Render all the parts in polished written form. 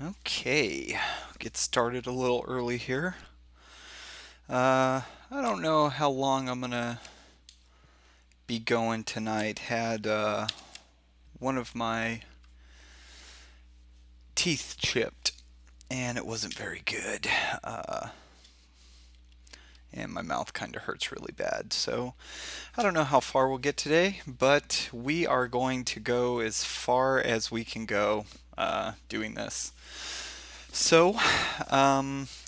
Okay, get started a little early here. I don't know how long I'm gonna be going tonight. Had one of my teeth chipped, and it wasn't very good. Uh, and my mouth kind of hurts really bad. So I don't know how far we'll get today, but we are going to go as far as we can go doing this. So,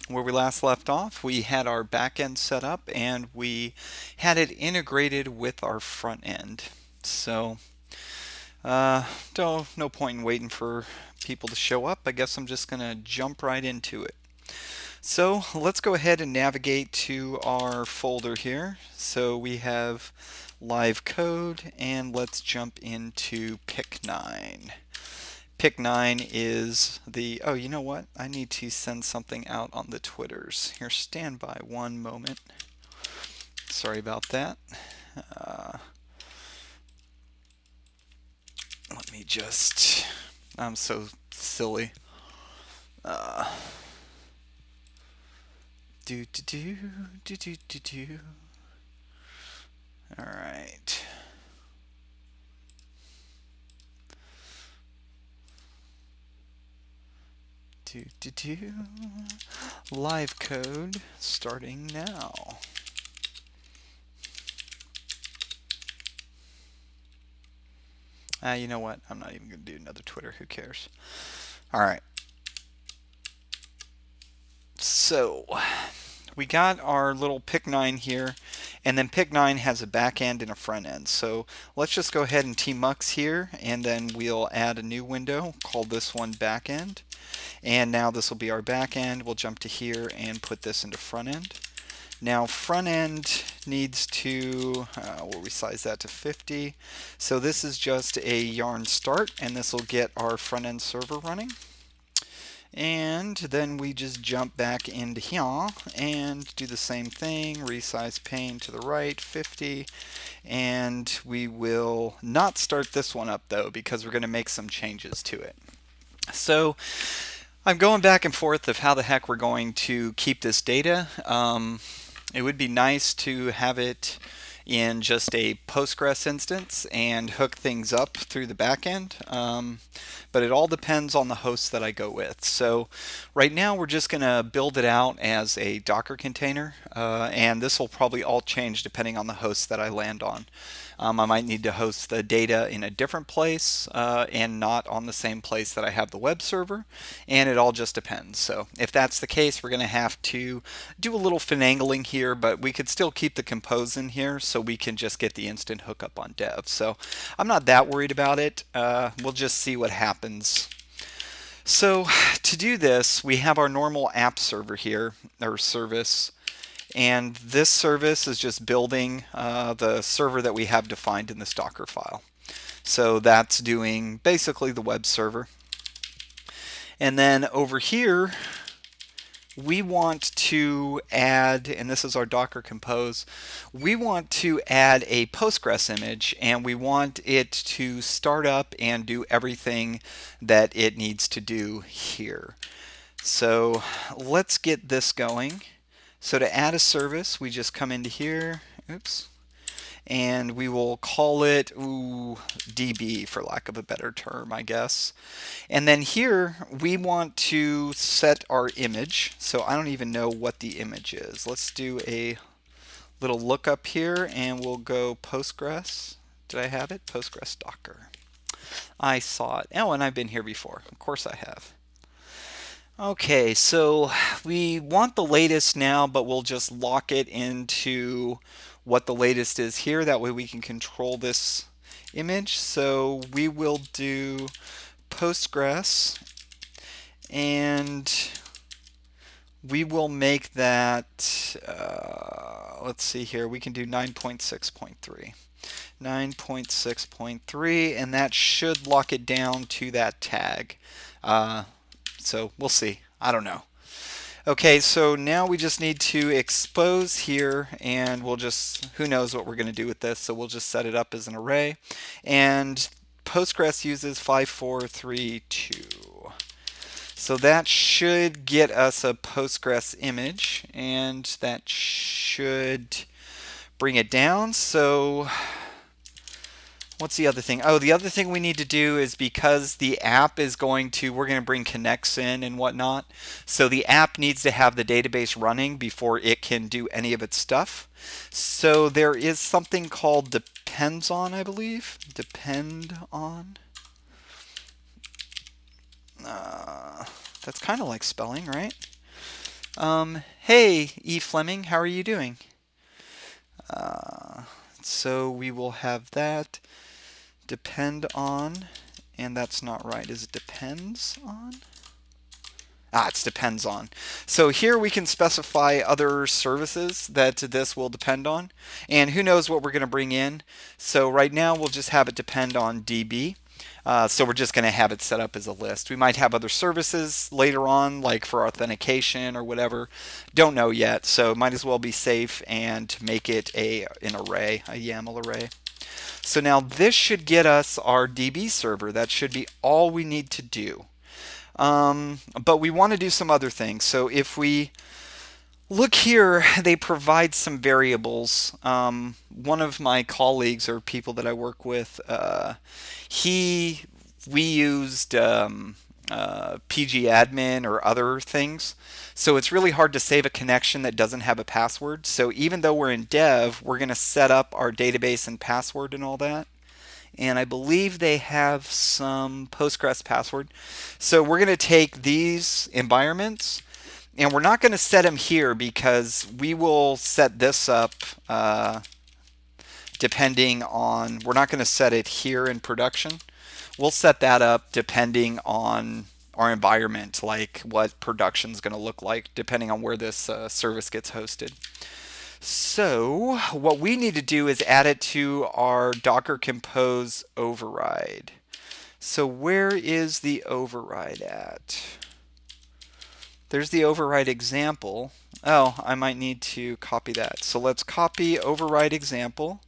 where we last left off, we had our back end set up and we had it integrated with our front end. So, no point in waiting for people to show up. I guess I'm just going to jump right into it. So, let's go ahead and navigate to our folder here. So, we have Livecode and let's jump into Pick9. Pick9 is the, oh, you know what? I need to send something out on the Twitters. Here, stand by one moment. Sorry about that. Uh, Let me just, I'm so silly. Uh, do, do, do, do, do, do, do. All right. Do, do, do. Live code starting now. You know what? I'm not even going to do another Twitter. Who cares? All right. So we got our little Pick9 here, and then Pick9 has a back end and a front end. So let's just go ahead and tmux here, and then we'll add a new window, call this one back end. And now this will be our back end. We'll jump to here and put this into front end. Now front end needs to, we'll resize that to 50. So this is just a yarn start, and this will get our front end server running. And then we just jump back into here and do the same thing, resize pane to the right, 50. And we will not start this one up though, because we're going to make some changes to it. So I'm going back and forth of how the heck we're going to keep this data. It would be nice to have it in just a Postgres instance and hook things up through the backend. But it all depends on the host that I go with. So right now we're just going to build it out as a Docker container, and this will probably all change depending on the host that I land on. I might need to host the data in a different place and not on the same place that I have the web server, and it all just depends. So if that's the case, we're going to have to do a little finagling here, but we could still keep the compose in here so we can just get the instant hookup on dev. So I'm not that worried about it. We'll just see what happens. So to do this, we have our normal app server here, or service. And this service is just building the server that we have defined in this Docker file. So that's doing basically the web server. And then over here, we want to add, and this is our Docker Compose, we want to add a Postgres image, and we want it to start up and do everything that it needs to do here. So let's get this going. So to add a service, we just come into here, oops, and we will call it DB for lack of a better term, I guess. And then here we want to set our image. So I don't even know what the image is. Let's do a little lookup here, and we'll go Postgres. Did I have it? Postgres Docker. I saw it. Oh, and I've been here before. Of course I have. Okay, so we want the latest now, but we'll just lock it into what the latest is here. That way we can control this image. So we will do Postgres, and we will make that, let's see here, we can do 9.6.3. 9.6.3, and that should lock it down to that tag. So we'll see. I don't know. Okay, so now we just need to expose here, and we'll just, who knows what we're going to do with this, so we'll just set it up as an array. And Postgres uses 5432. So So that should get us a Postgres image, and that should bring it down. So what's the other thing? Oh, the other thing we need to do is, because the app is we're going to bring knex in and whatnot. So the app needs to have the database running before it can do any of its stuff. So there is something called depends on, I believe. Depend on. That's kind of like spelling, right? Hey, E. Fleming, how are you doing? So we will have that. Depend on, and that's not right. Is it depends on? It depends on. So here we can specify other services that this will depend on, and who knows what we're going to bring in. So right now we'll just have it depend on DB. So we're just going to have it set up as a list. We might have other services later on, like for authentication or whatever. Don't know yet, so might as well be safe and make it an array, a YAML array. So now this should get us our DB server. That should be all we need to do. But we want to do some other things. So if we look here, they provide some variables. One of my colleagues or people that I work with, we used pgadmin or other things. So it's really hard to save a connection that doesn't have a password. So even though we're in dev, we're going to set up our database and password and all that. And I believe they have some Postgres password. So we're going to take these environments, and we're not going to set them here because we will set this up depending on, we're not going to set it here in production. We'll set that up depending on our environment, like what production is going to look like, depending on where this service gets hosted. So what we need to do is add it to our Docker Compose override. So where is the override at? There's the override example. Oh, I might need to copy that. So let's copy override example.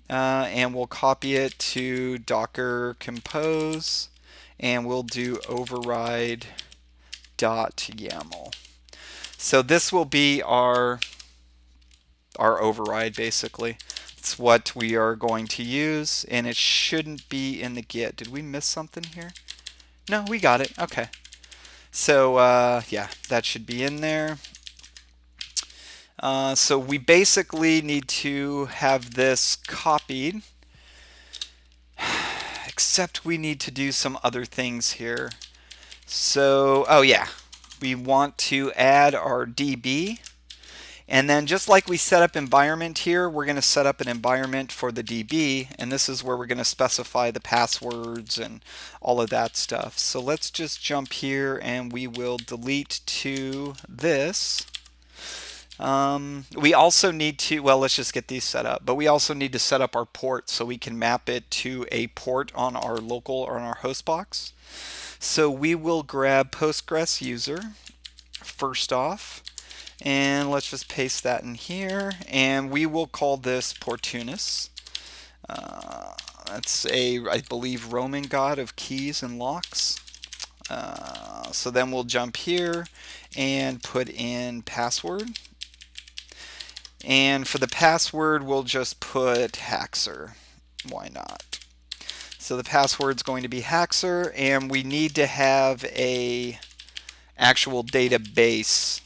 And we'll copy it to Docker Compose, and we'll do override.yaml. So this will be our override, basically. It's what we are going to use, and it shouldn't be in the Git. Did we miss something here? No, we got it. Okay. So yeah, that should be in there. So we basically need to have this copied, except we need to do some other things here. So, oh yeah, we want to add our DB, and then just like we set up environment here, we're going to set up an environment for the DB, and this is where we're going to specify the passwords and all of that stuff. So let's just jump here, and we will delete to this. We also need to, well, let's just get these set up, but we also need to set up our port so we can map it to a port on our local or on our host box. So we will grab Postgres user first off, and let's just paste that in here, and we will call this Portunus. That's I believe, Roman god of keys and locks. So then we'll jump here and put in password. And for the password, we'll just put Haxer. Why not? So the password's going to be Haxer, and we need to have a actual database,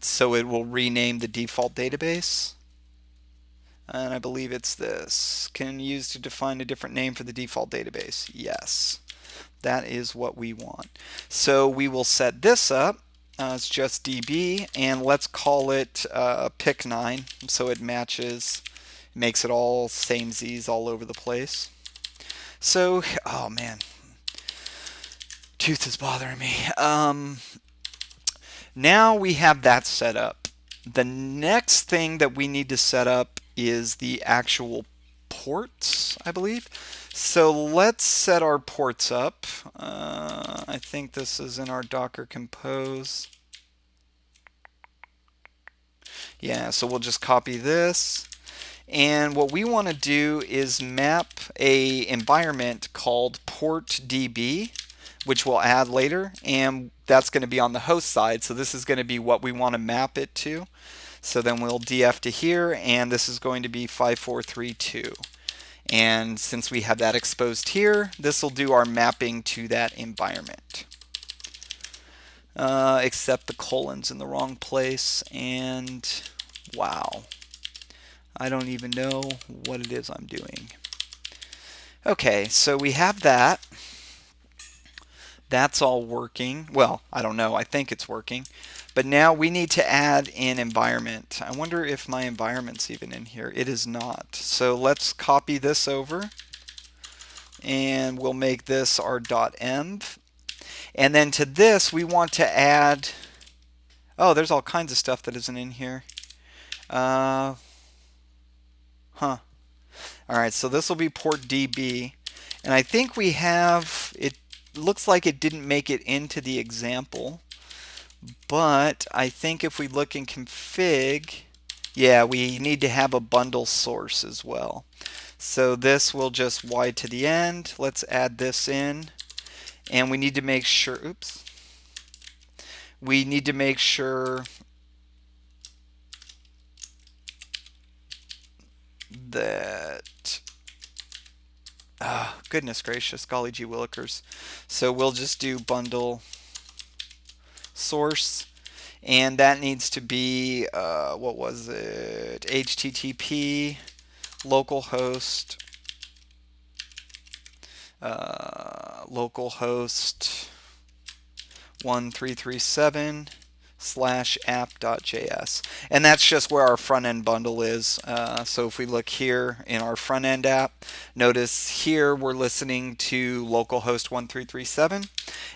so it will rename the default database. And I believe it's this. Can use to define a different name for the default database. Yes, that is what we want. So we will set this up. It's just DB, and let's call it Pick9 so it matches, makes it all samesies all over the place. So, oh man, tooth is bothering me. Now we have that set up. The next thing that we need to set up is the actual ports, I believe. So let's set our ports up. I think this is in our Docker Compose. Yeah, so we'll just copy this. And what we want to do is map a environment called portdb which we'll add later, and that's going to be on the host side. So this is going to be what we want to map it to. So then we'll df to here, and this is going to be 5432. And since we have that exposed here, this will do our mapping to that environment. Except the colon's in the wrong place, and wow, I don't even know what it is I'm doing. Okay, so we have that. That's all working. Well, I don't know. I think it's working. But now we need to add an environment. I wonder if my environment's even in here. It is not. So let's copy this over, and we'll make this our .env. And then to this, we want to add, oh, there's all kinds of stuff that isn't in here. All right, so this will be port DB. And I think we have, it looks like it didn't make it into the example. But I think if we look in config, yeah, we need to have a bundle source as well. So this will just y to the end. Let's add this in. And we need to make sure, oops. We need to make sure that, goodness gracious, golly gee willikers. So we'll just do bundle source, and that needs to be, what was it, HTTP localhost, localhost 1337/app.js, and that's just where our front end bundle is. So if we look here in our front end app, notice here we're listening to localhost 1337.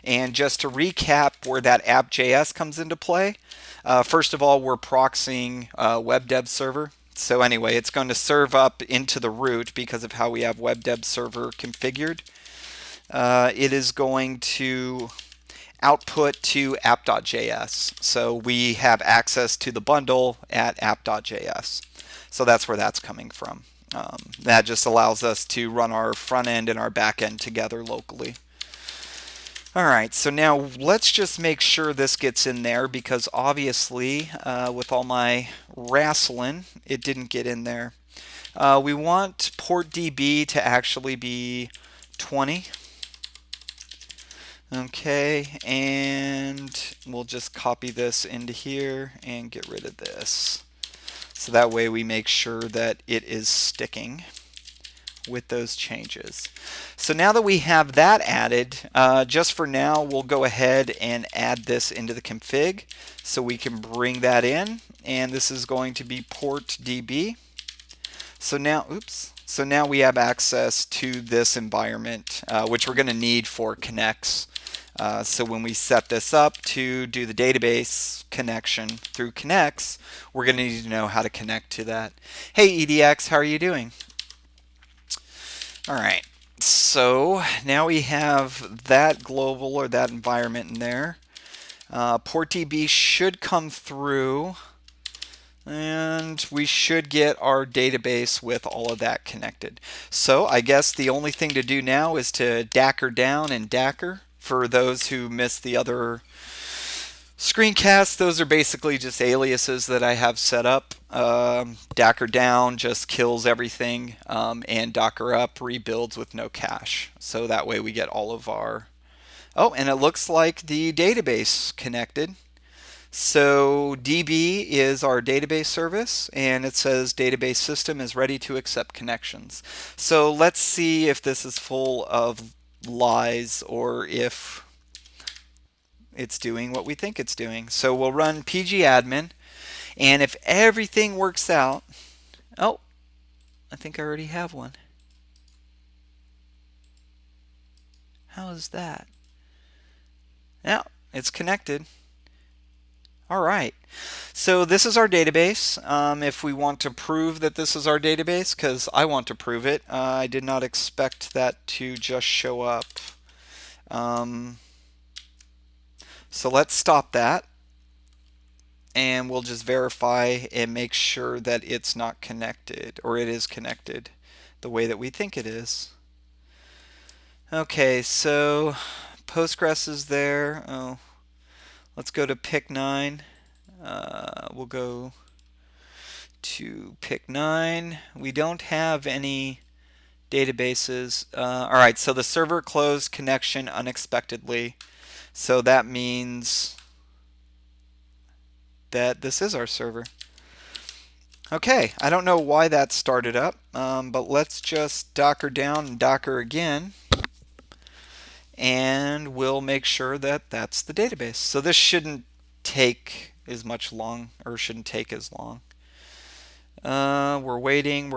And just to recap where that app.js comes into play, first of all, we're proxying web dev server. So anyway, it's going to serve up into the root because of how we have web dev server configured. It is going to output to app.js. So we have access to the bundle at app.js. So that's where that's coming from. That just allows us to run our front end and our back end together locally. All right, so now let's just make sure this gets in there, because obviously with all my wrestling, it didn't get in there. We want port DB to actually be 20. Okay, and we'll just copy this into here and get rid of this. So that way we make sure that it is sticking with those changes. So now that we have that added, just for now, we'll go ahead and add this into the config so we can bring that in. And this is going to be port DB. So now, oops. So now we have access to this environment, which we're going to need for knex. So when we set this up to do the database connection through knex, we're going to need to know how to connect to that. Hey EDX, how are you doing? All right, so now we have that global or that environment in there. Port DB should come through, and we should get our database with all of that connected. So I guess the only thing to do now is to dacker down and dacker. For those who missed the other screencasts, those are basically just aliases that I have set up. Dacker down just kills everything, and Docker up rebuilds with no cache. So that way we get all of our... Oh, and it looks like the database connected. So DB is our database service, and it says database system is ready to accept connections. So let's see if this is full of lies or if it's doing what we think it's doing. So we'll run pgadmin, and if everything works out, oh, I think I already have one. How is that? Yeah, it's connected. All right, so this is our database. If we want to prove that this is our database, because I want to prove it, I did not expect that to just show up. So let's stop that, and we'll just verify and make sure that it's not connected, or it is connected the way that we think it is. Okay, so Postgres is there. Oh, let's go to Pick9. We'll go to Pick9. We don't have any databases. All right, so the server closed connection unexpectedly. So that means that this is our server. Okay, I don't know why that started up, but let's just Docker down and Docker again. And we'll make sure that that's the database. So this shouldn't take as much long, or shouldn't take as long. We're waiting.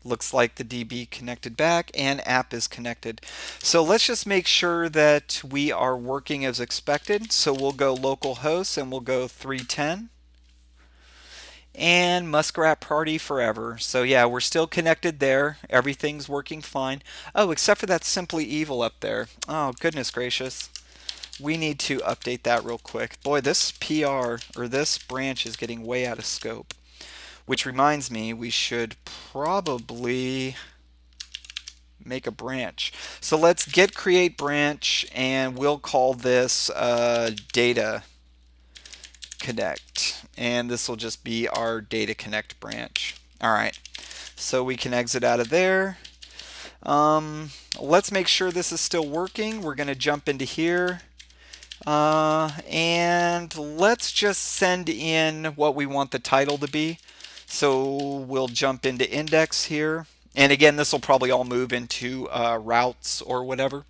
Looks like the DB connected back and app is connected. So let's just make sure that we are working as expected. So we'll go localhost and we'll go 310. And Muskrat Party forever. So yeah, we're still connected there. Everything's working fine. Oh, except for that Simply Evil up there. Oh, goodness gracious. We need to update that real quick. Boy, this PR, or this branch, is getting way out of scope. Which reminds me, we should probably make a branch. So let's git create branch, and we'll call this data connect, and this will just be our data connect branch. All right, so we can exit out of there. Let's make sure this is still working. We're going to jump into here, and let's just send in what we want the title to be. So we'll jump into index here, and again, this will probably all move into routes or whatever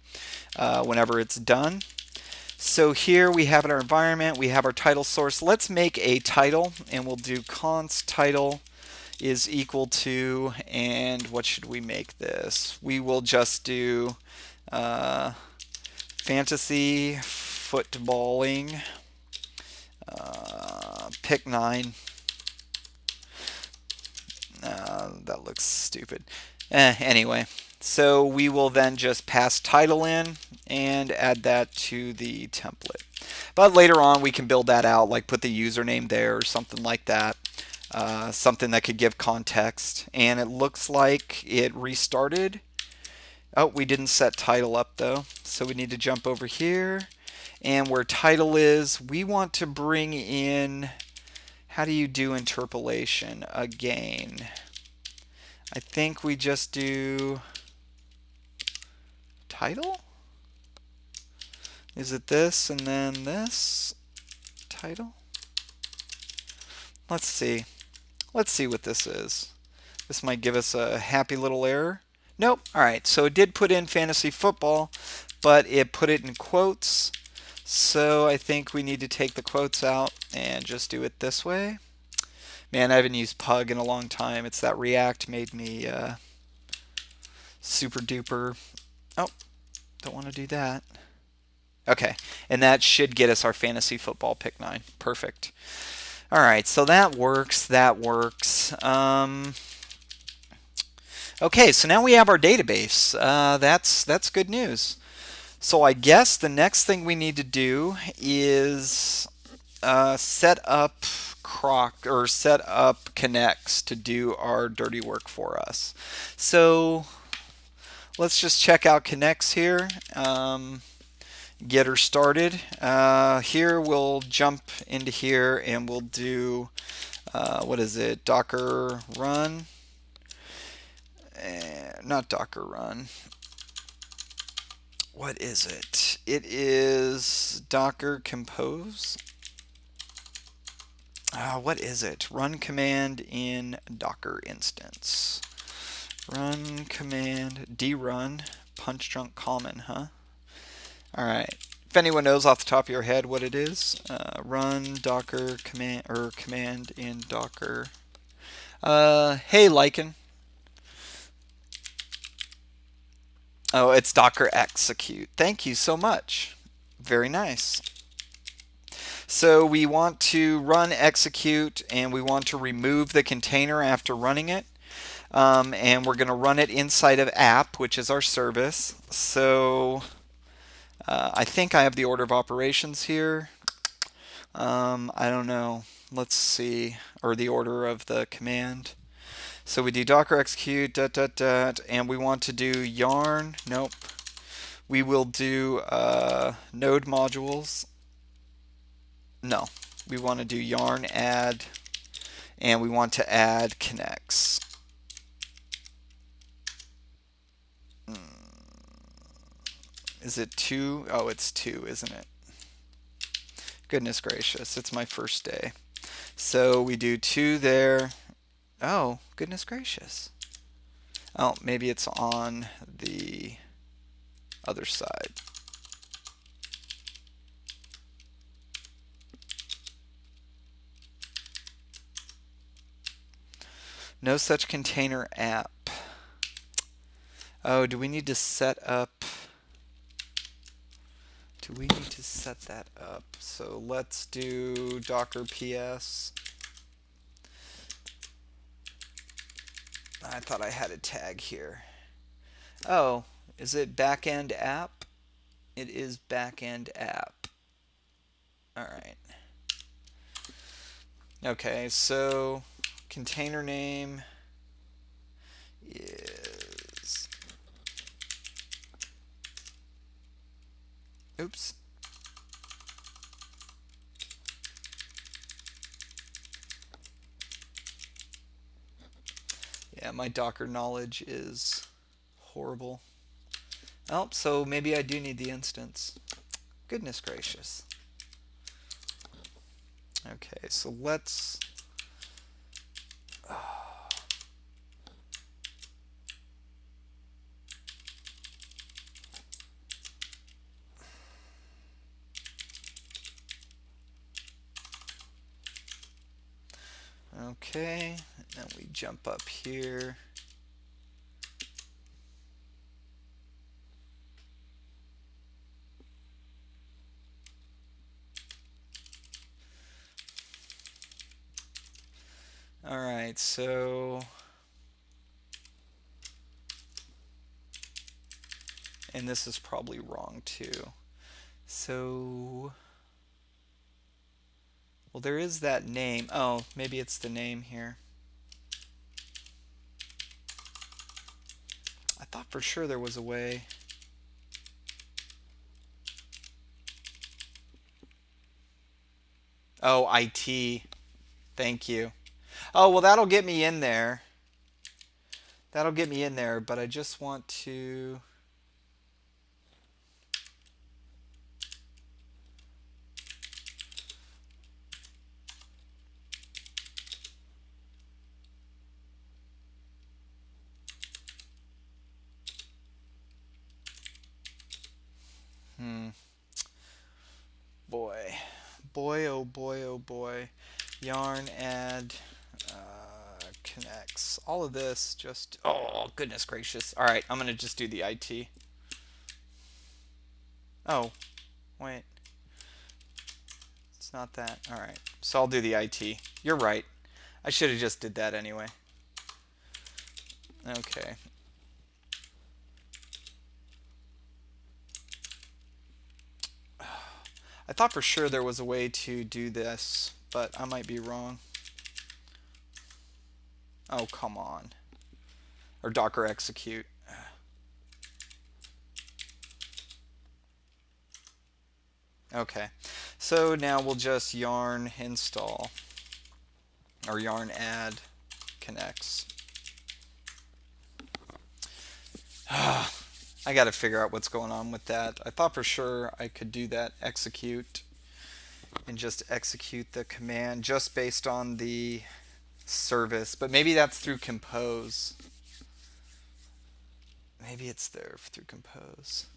whenever it's done. So here we have our environment, we have our title source. Let's make a title, and we'll do const title is equal to, and what should we make this? We will just do fantasy footballing Pick9. That looks stupid. Anyway. So we will then just pass title in and add that to the template. But later on we can build that out, like put the username there or something like that. Something that could give context. And it looks like it restarted. Oh, we didn't set title up though. So we need to jump over here. And where title is, we want to bring in, how do you do interpolation again? I think we just do title? Is it this and then this? Title? Let's see. Let's see what this is. This might give us a happy little error. Nope. Alright, so it did put in fantasy football, but it put it in quotes. So I think we need to take the quotes out and just do it this way. Man, I haven't used Pug in a long time. It's that React made me super duper. Oh, don't want to do that. Okay, and that should get us our fantasy football Pick9. Perfect. All right, so that works. That works. Okay, so now we have our database. That's good news. So I guess the next thing we need to do is set up set up knex to do our dirty work for us. So let's just check out knex here. Get her started. Here we'll jump into here and we'll do what is it? Docker run. Not Docker run. What is it? It is Docker compose. What is it? Run command in Docker instance. Run command drun punch drunk common, huh? Alright. If anyone knows off the top of your head what it is, run Docker command or command in Docker. Hey Lycan. Oh, it's Docker execute. Thank you so much. Very nice. So we want to run execute and we want to remove the container after running it. And we're going to run it inside of app, which is our service. So I think I have the order of operations here. I don't know. Let's see. Or the order of the command. So we do docker execute, and we want to do yarn. Nope. We will do node modules. No, we want to do yarn add, and we want to add knex. Is it 2? Oh, it's 2, isn't it? Goodness gracious, it's my first day. So we do 2 there. Oh, goodness gracious. Oh, maybe it's on the other side. No such container app. Oh, do we need to set up? Do we need to set that up? So let's do Docker PS. I thought I had a tag here. Oh, is it backend app? It is backend app. All right. Okay, so container name is, oops. Yeah, my Docker knowledge is horrible. Oh, so maybe I do need the instance. Goodness gracious. Okay, so let's... Okay, and then we jump up here. All right, so... And this is probably wrong too. So... Well, there is that name. Oh, maybe it's the name here. I thought for sure there was a way. Oh, IT. Thank you. Oh, well, that'll get me in there. That'll get me in there, but I just want to... Boy. Boy, oh boy, oh boy. Yarn add knex. All of this just... Oh, goodness gracious. All right, I'm going to just do the IT. Oh, wait. It's not that. All right, so I'll do the IT. You're right. I should have just did that anyway. Okay. I thought for sure there was a way to do this, but I might be wrong. Oh, come on. Or Docker execute. Okay. So now we'll just yarn install or yarn add knex. I got to figure out what's going on with that. I thought for sure I could do that execute and just execute the command just based on the service, but maybe that's through compose. Maybe it's there through compose.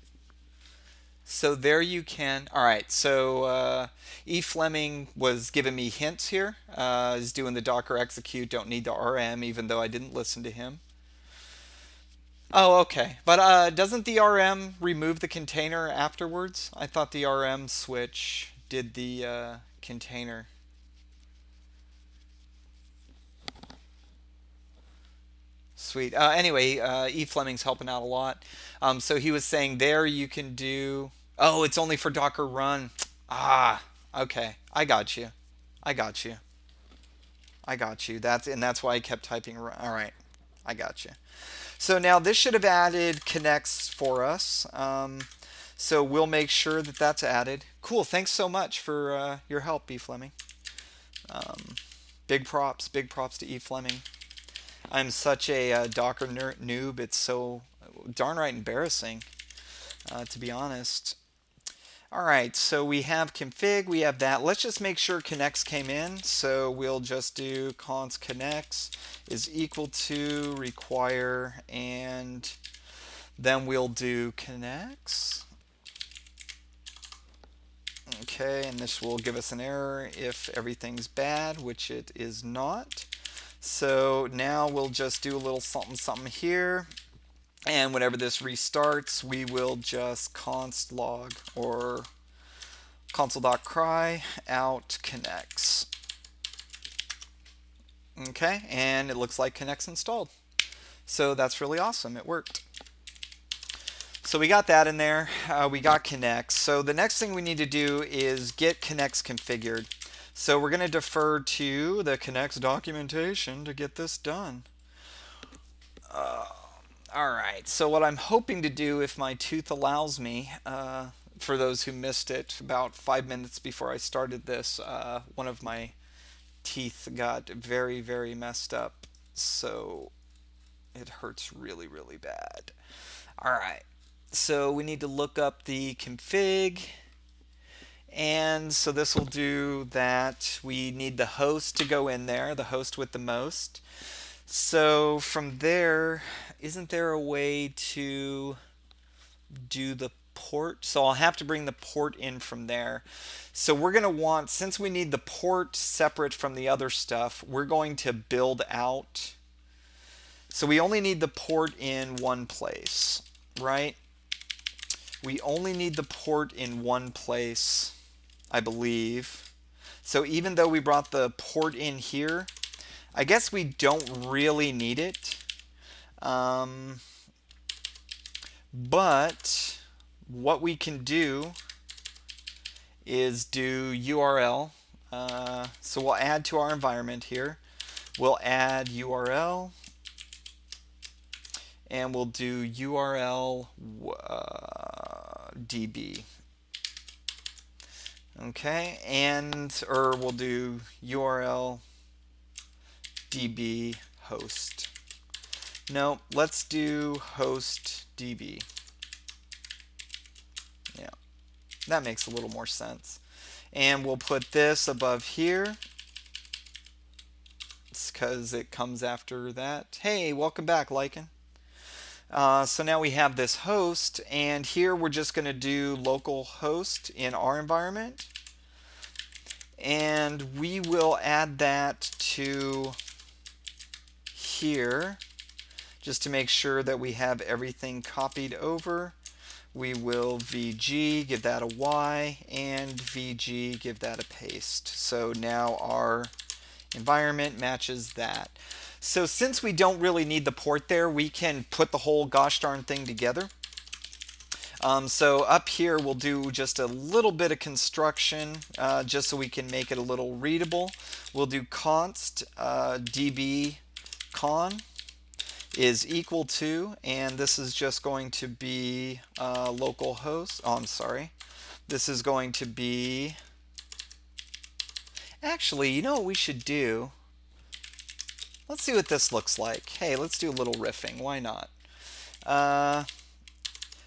So there you can. All right. So E. Fleming was giving me hints here. He's doing the Docker execute. Don't need the RM, even though I didn't listen to him. Oh, okay. But doesn't the RM remove the container afterwards? I thought the RM switch did the container. Sweet. Anyway, E. Fleming's helping out a lot. So he was saying there you can do. Oh, it's only for Docker run. Ah, okay. I got you. I got you. I got you. That's why I kept typing. All right. I got you. So now this should have added knex for us. So we'll make sure that that's added. Cool. Thanks so much for your help, E. Fleming. Um, big props to E. Fleming. I'm such a Docker noob. It's so darn right embarrassing, to be honest. All right, so we have config, we have that. Let's just make sure knex came in. So we'll just do const knex is equal to require, and then we'll do knex. Okay, and this will give us an error if everything's bad, which it is not. So now we'll just do a little something something here. And whenever this restarts, we will just const log or console.cry out knex. Okay, and it looks like knex installed. So that's really awesome. It worked. So we got that in there. We got knex. So the next thing we need to do is get knex configured. So we're going to defer to the knex documentation to get this done. All right, so what I'm hoping to do, if my tooth allows me, for those who missed it, about 5 minutes before I started this, one of my teeth got very, very messed up. So it hurts really, really bad. All right, so we need to look up the config. And so this will do that. We need the host to go in there, the host with the most. So from there, isn't there a way to do the port? So I'll have to bring the port in from there. So we're going to want, since we need the port separate from the other stuff, we're going to build out. So we only need the port in one place, right? We only need the port in one place, I believe. So even though we brought the port in here, I guess we don't really need it. But what we can do is do URL. So we'll add to our environment here. We'll add URL. And we'll do URL DB. Okay, or we'll do URL DB host. No, let's do host DB. Yeah, that makes a little more sense. And we'll put this above here. It's because it comes after that. Hey, welcome back, Lycan. So now we have this host, and here we're just going to do local host in our environment. And we will add that to here just to make sure that we have everything copied over. We will VG, give that a Y, and VG, give that a paste. So now our environment matches that. So since we don't really need the port there, we can put the whole gosh darn thing together. So up here we'll do just a little bit of construction just so we can make it a little readable. We'll do const db con is equal to, and this is just going to be localhost. Oh, I'm sorry. This is going to be, actually, you know what we should do? Let's see what this looks like. Hey, let's do a little riffing. Why not?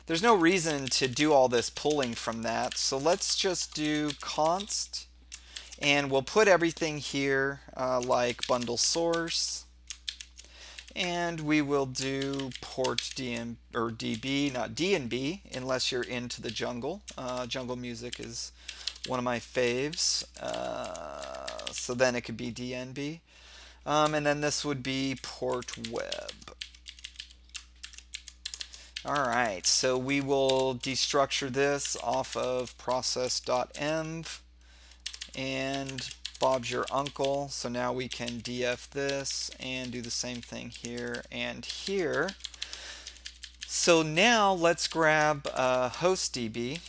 There's no reason to do all this pulling from that, so let's just do const, and we'll put everything here like bundle source, and we will do port DB, not DNB, unless you're into the jungle. Jungle music is one of my faves, so then it could be DNB, and then this would be port web. Alright, so we will destructure this off of process.env and Bob's your uncle. So now we can df this and do the same thing here and here. So now let's grab hostdb.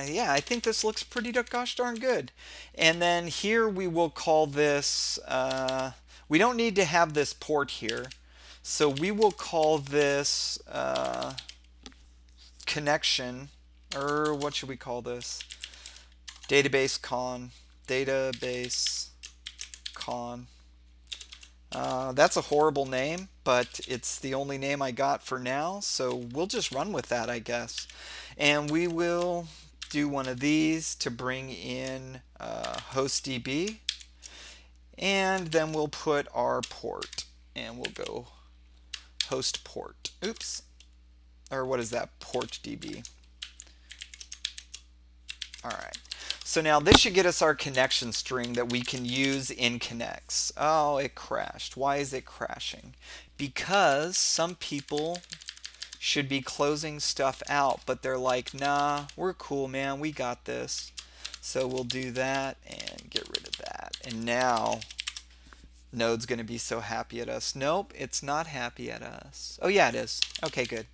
Yeah, I think this looks pretty gosh darn good. And then here we will call this, we don't need to have this port here. So we will call this connection, or what should we call this? Database con. Database con. That's a horrible name, but it's the only name I got for now, so we'll just run with that, I guess. And we will do one of these to bring in hostdb, and then we'll put our port, and we'll go host port. Oops. Or what is that? Port DB. All right. So now this should get us our connection string that we can use in knex. Oh, it crashed. Why is it crashing? Because some people should be closing stuff out, but they're like, nah, we're cool, man. We got this. So we'll do that and get rid of that. And now Node's going to be so happy at us. Nope, it's not happy at us. Oh, yeah, it is. Okay, good.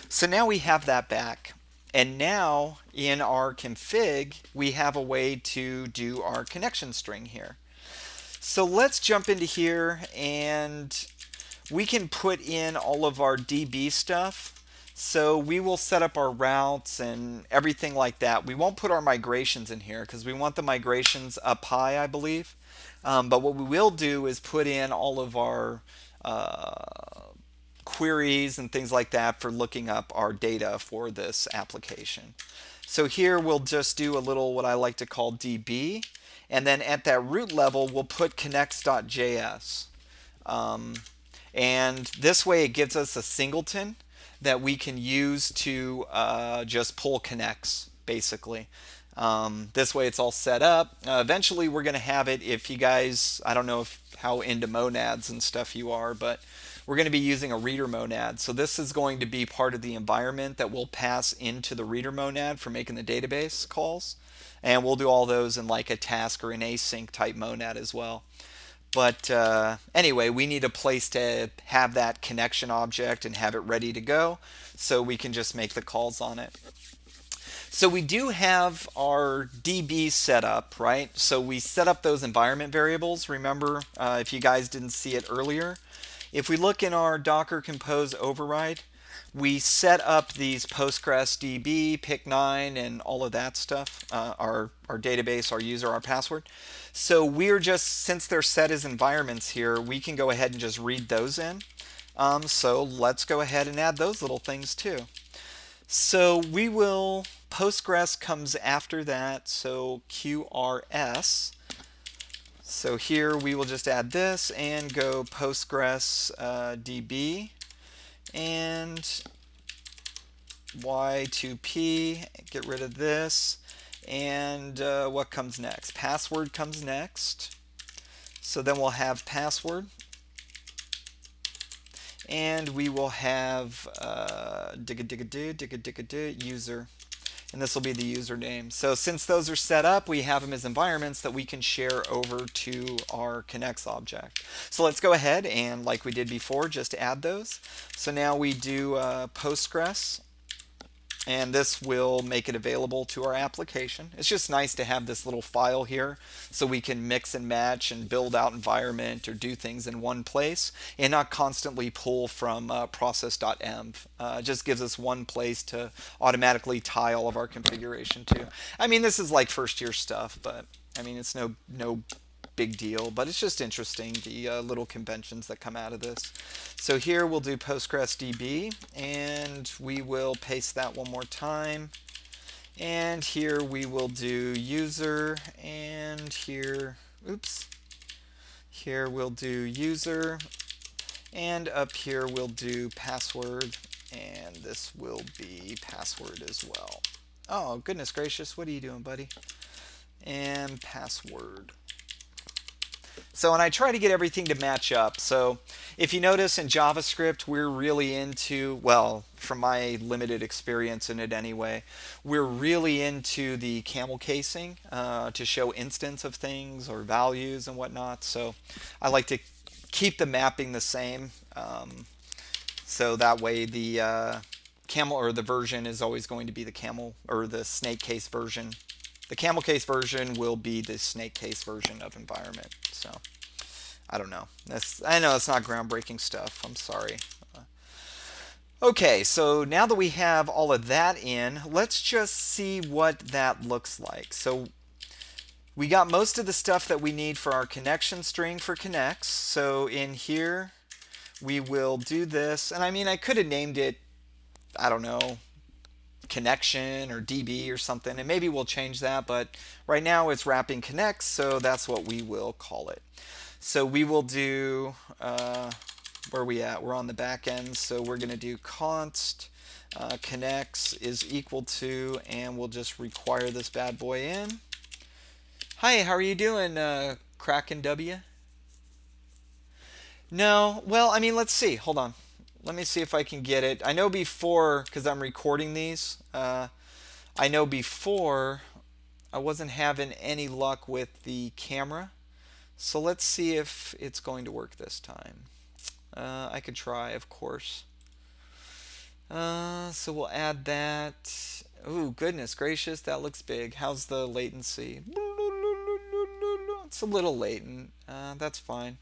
So now we have that back. And now in our config, we have a way to do our connection string here. So let's jump into here, and we can put in all of our DB stuff. So we will set up our routes and everything like that. We won't put our migrations in here because we want the migrations up high, I believe. But what we will do is put in all of our queries and things like that for looking up our data for this application. So here we'll just do a little what I like to call DB, and then at that root level we'll put knex.js. And this way it gives us a singleton that we can use to just pull knex, basically. This way it's all set up. Eventually we're going to have it, if you guys, I don't know how into monads and stuff you are, but we're going to be using a reader monad. So this is going to be part of the environment that we'll pass into the reader monad for making the database calls. And we'll do all those in like a task or an async type monad as well. But anyway, we need a place to have that connection object and have it ready to go so we can just make the calls on it. So we do have our DB set up, right? So we set up those environment variables. Remember, if you guys didn't see it earlier, if we look in our Docker Compose override, we set up these Postgres DB, Pick9, and all of that stuff, our database, our user, our password. So we're just, since they're set as environments here, we can go ahead and just read those in. So let's go ahead and add those little things too. So we will, Postgres comes after that, so QRS. So here we will just add this and go Postgres DB and Y2P, get rid of this, and what comes next? Password comes next. So then we'll have password, and we will have user. And this will be the username. So since those are set up, we have them as environments that we can share over to our knex object. So let's go ahead and, like we did before, just add those. So now we do Postgres, and this will make it available to our application. It's just nice to have this little file here so we can mix and match and build out environment or do things in one place and not constantly pull from process.env. It just gives us one place to automatically tie all of our configuration to. I mean, this is like first year stuff, but I mean, it's no big deal, but it's just interesting, the little conventions that come out of this. So here we'll do Postgres DB, and we will paste that one more time. And here we will do user, and here, oops, here we'll do user, and up here we'll do password, and this will be password as well. Oh, goodness gracious, what are you doing, buddy? And password. So, and I try to get everything to match up. So if you notice in JavaScript, we're really into, well, from my limited experience in it anyway, we're really into the camel casing to show instance of things or values and whatnot. So I like to keep the mapping the same. So that way the camel or the version is always going to be the camel or the snake case version. The camel case version will be the snake case version of environment. So, I don't know. I know it's not groundbreaking stuff. I'm sorry. Okay, so now that we have all of that in, let's just see what that looks like. So we got most of the stuff that we need for our connection string for knex. So in here, we will do this. And I mean, I could have named it, I don't know, connection or DB or something. And maybe we'll change that. But right now it's wrapping knex, so that's what we will call it. So we will do, where are we at? We're on the back end. So we're going to do const knex is equal to, and we'll just require this bad boy in. Hi, how are you doing, Kraken W? No, well, I mean, let's see. Hold on. Let me see if I can get it. I know before, because I'm recording these, I know before I wasn't having any luck with the camera. So let's see if it's going to work this time. I could try, of course. So we'll add that. Ooh, goodness gracious, that looks big. How's the latency? It's a little latent. That's fine.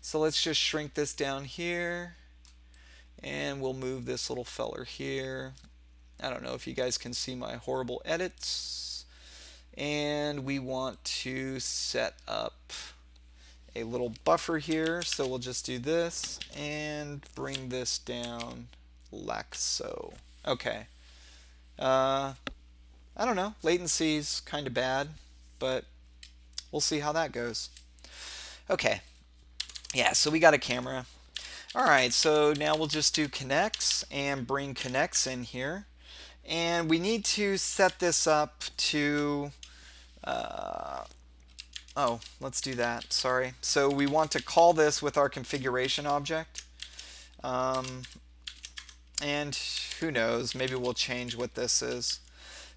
So let's just shrink this down here. And we'll move this little feller here. I don't know if you guys can see my horrible edits. And we want to set up a little buffer here. So we'll just do this and bring this down like so. Okay. I don't know. Latency's kind of bad, but we'll see how that goes. Okay. Yeah, so we got a camera. All right, so now we'll just do knex and bring knex in here. And we need to set this up to, oh, let's do that, sorry. So we want to call this with our configuration object. And who knows, maybe we'll change what this is.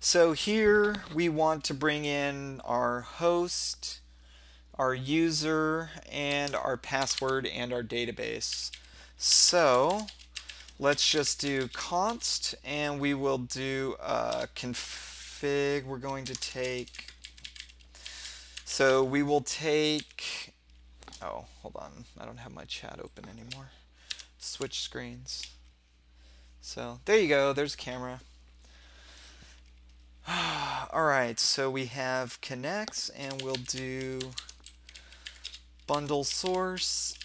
So here we want to bring in our host, our user, and our password and our database. So let's just do const, and we will do config. We're going to take, so we will take, oh, hold on. I don't have my chat open anymore. Switch screens. So there you go. There's camera. All right, so we have knex, and we'll do bundle source.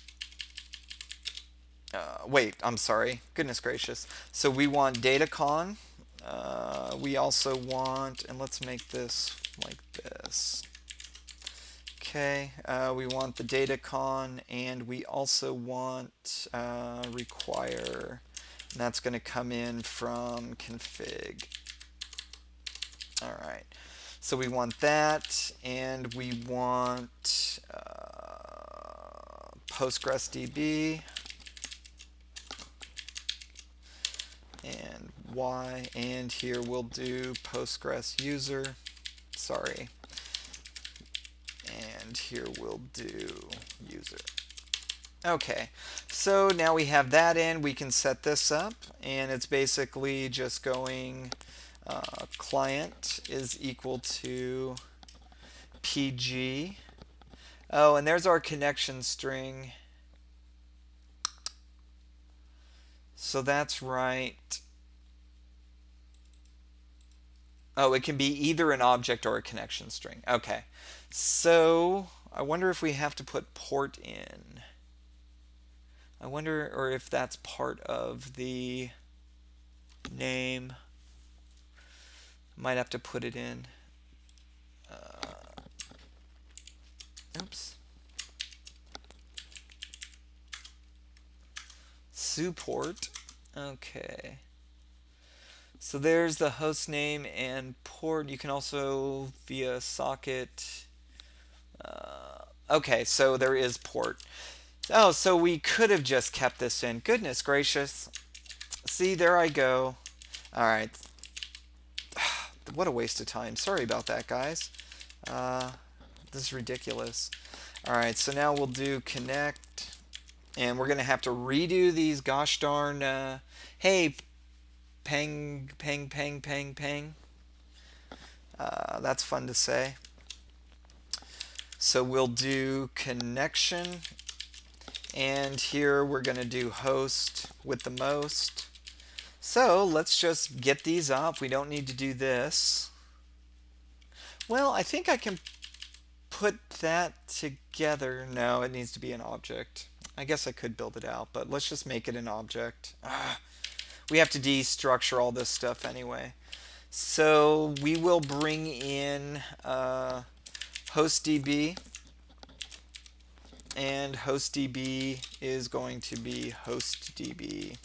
Wait, I'm sorry. Goodness gracious. So we want datacon. We also want, and let's make this like this. Okay, we want the datacon, and we also want require, and that's going to come in from config. All right, so we want that, and we want Postgres DB, and y, and here we'll do Postgres user, sorry, and here we'll do user. Okay, so now we have that in, we can set this up, and it's basically just going client is equal to PG. Oh, and there's our connection string. So that's right. Oh, it can be either an object or a connection string. Okay. So I wonder if we have to put port in. I wonder, or if that's part of the name. Might have to put it in. Oops. Support. Okay. So there's the host name and port. You can also via socket. Okay, so there is port. Oh, so we could have just kept this in. Goodness gracious. See, there I go. All right. What a waste of time. Sorry about that, guys. This is ridiculous. All right, so now we'll do connect, and we're going to have to redo these gosh darn, hey, pang, pang, pang, pang, pang. That's fun to say. So we'll do connection And here we're going to do host with the most. So let's just get these up. We don't need to do this. Well, I think I can put that together. No, it needs to be an object. I guess I could build it out, but let's just make it an object. We have to destructure all this stuff anyway. So we will bring in hostdb, and hostdb is going to be hostdb.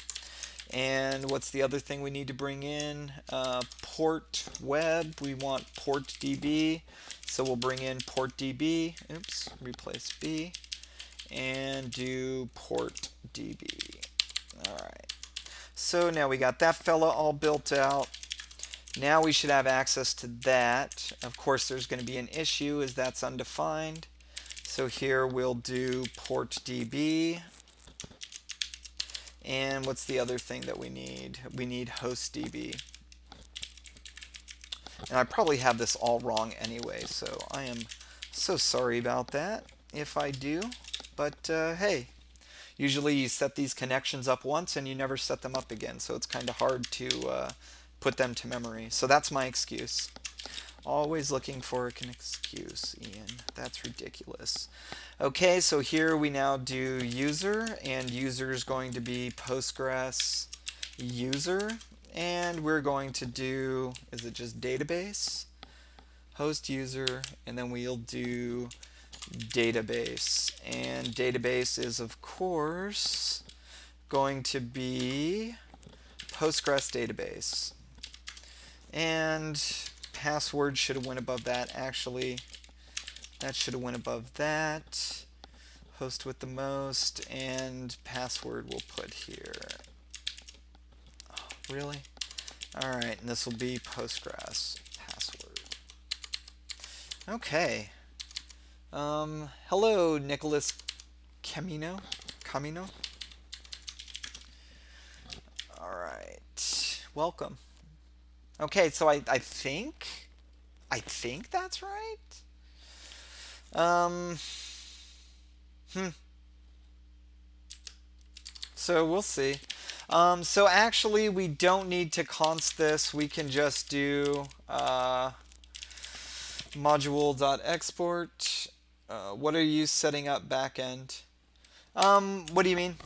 And what's the other thing we need to bring in? Port web, we want portdb, so we'll bring in portdb, oops, replace b, and do portdb. Alright, so now we got that fella all built out. Now we should have access to that. Of course there's going to be an issue as that's undefined. So here we'll do portdb. And what's the other thing that we need? We need hostdb. And I probably have this all wrong anyway, so I am so sorry about that if I do. But hey, usually you set these connections up once and you never set them up again, so it's kind of hard to put them to memory. So that's my excuse. Always looking for an excuse, Ian. That's ridiculous. Okay, so here we now do user, and user is going to be Postgres user, and we're going to do, is it just database? Host user, and then we'll do database. And database is, of course, going to be Postgres database. And password should have went above that. Actually, that should have went above that. Host with the most, and password we'll put here. Oh, really? Alright, and this will be Postgres password. Okay. Hello, Nicholas Camino. Alright. Welcome. Okay, so I think that's right. So we'll see. So actually we don't need to const this. We can just do module.export. What are you setting up backend? What do you mean?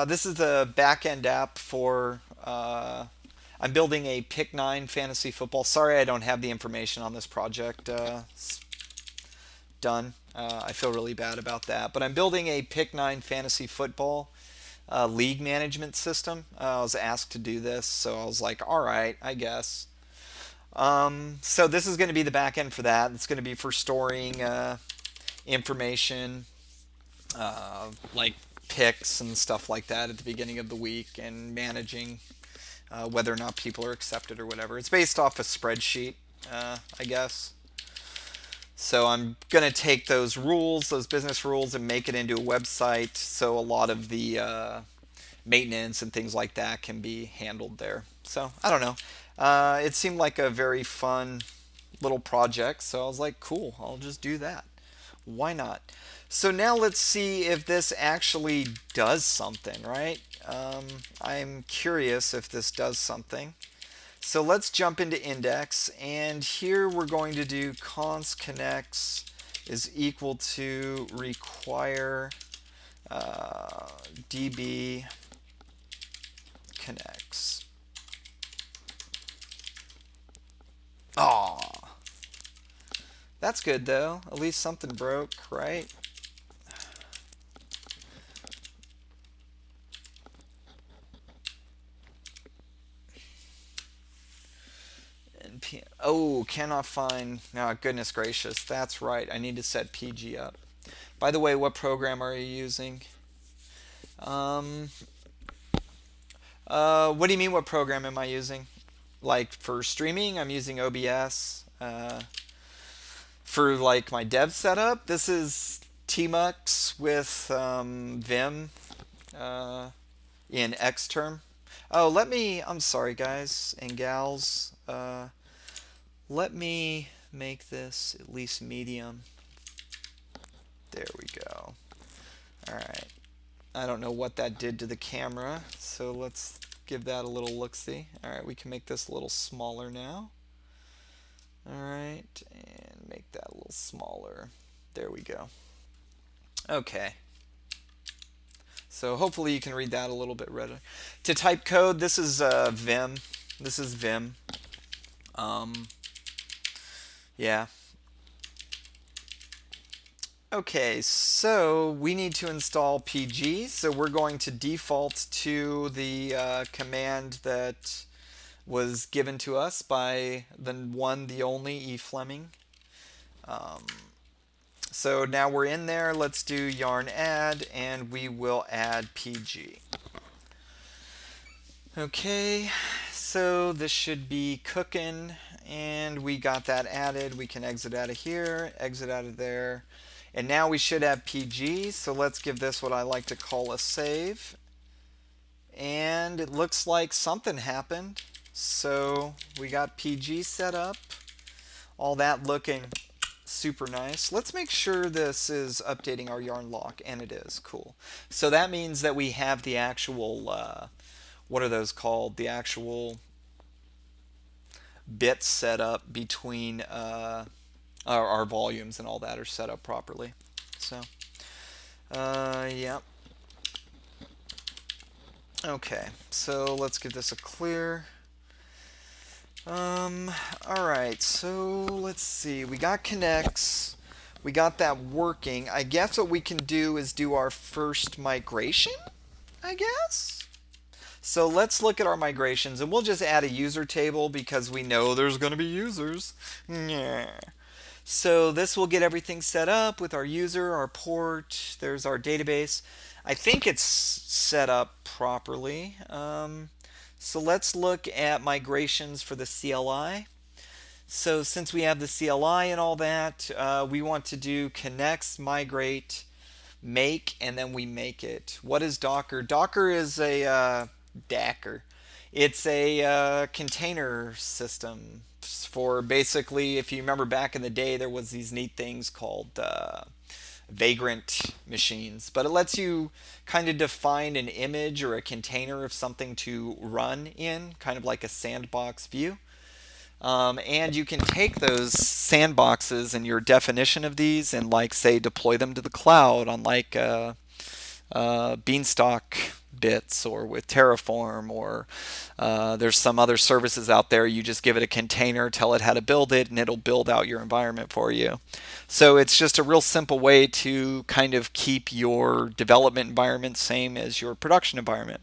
This is the backend app for I'm building a Pick9 fantasy football. Sorry I don't have the information on this project done. I feel really bad about that. But I'm building a Pick9 fantasy football league management system. I was asked to do this, so I was like, all right, I guess. So this is going to be the back end for that. It's going to be for storing information like picks and stuff like that at the beginning of the week, and managing whether or not people are accepted or whatever. It's based off a spreadsheet, I guess. So I'm going to take those rules, those business rules, and make it into a website, so a lot of the maintenance and things like that can be handled there. So I don't know. It seemed like a very fun little project, so I was like, cool, I'll just do that. Why not? So now let's see if this actually does something, right? I'm curious if this does something. So let's jump into index, and here we're going to do const knex is equal to require db knex. Aw, that's good though. At least something broke, right? Oh, cannot find. Oh, goodness gracious. That's right. I need to set PG up. By the way, what program are you using? What do you mean, what program am I using? Like for streaming, I'm using OBS. For like my dev setup, this is knex with Vim in Xterm. Oh, I'm sorry guys and gals. Let me make this at least medium. There we go. Alright. I don't know what that did to the camera, so let's give that a little look-see. All right, we can make this a little smaller now. All right, and make that a little smaller. There we go. Okay. So hopefully you can read that a little bit better. To type code, this is Vim. This is Vim. Yeah. Okay, so we need to install PG. So we're going to default to the command that was given to us by the one, the only E. Fleming. So now we're in there. Let's do yarn add, and we will add PG. Okay, so this should be cooking, and we got that added. We can exit out of here, exit out of there, and now we should have PG. So let's give this what I like to call a save. And it looks like something happened. So we got PG set up, all that looking super nice. Let's make sure this is updating our yarn lock, and it is. Cool. So that means that we have the actual what are those called? The actual bits set up between our volumes, and all that are set up properly. So yeah. Okay, so let's give this a clear. Alright, so let's see. We got knex. We got that working. I guess what we can do is do our first migration, I guess? So let's look at our migrations, and we'll just add a user table because we know there's going to be users. Yeah. So this will get everything set up with our user, our port, there's our database. I think it's set up properly. So let's look at migrations for the CLI. So since we have the CLI and all that, we want to do knex migrate make, and then we make it. What is Docker? Docker is a Docker. It's a container system for basically, if you remember back in the day, there was these neat things called vagrant machines, but it lets you kind of define an image or a container of something to run in, kind of like a sandbox view. And you can take those sandboxes and your definition of these and, like, say, deploy them to the cloud on like Beanstalk bits or with Terraform, or there's some other services out there. You just give it a container, tell it how to build it, and it'll build out your environment for you. So it's just a real simple way to kind of keep your development environment same as your production environment.